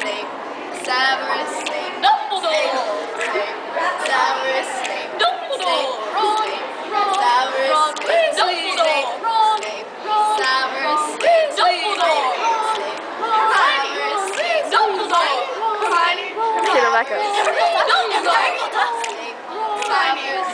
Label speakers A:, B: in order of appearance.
A: Severus Snape.
B: Dumbledore.
A: Severus Snape.
B: Dumbledore.
A: Ron. Severus Snape.
B: Dumbledore. Ron.
A: Severus Snape.
B: Dumbledore. Dumbledore.
C: Okay, Rebecca.
B: Dumbledore.
A: Severus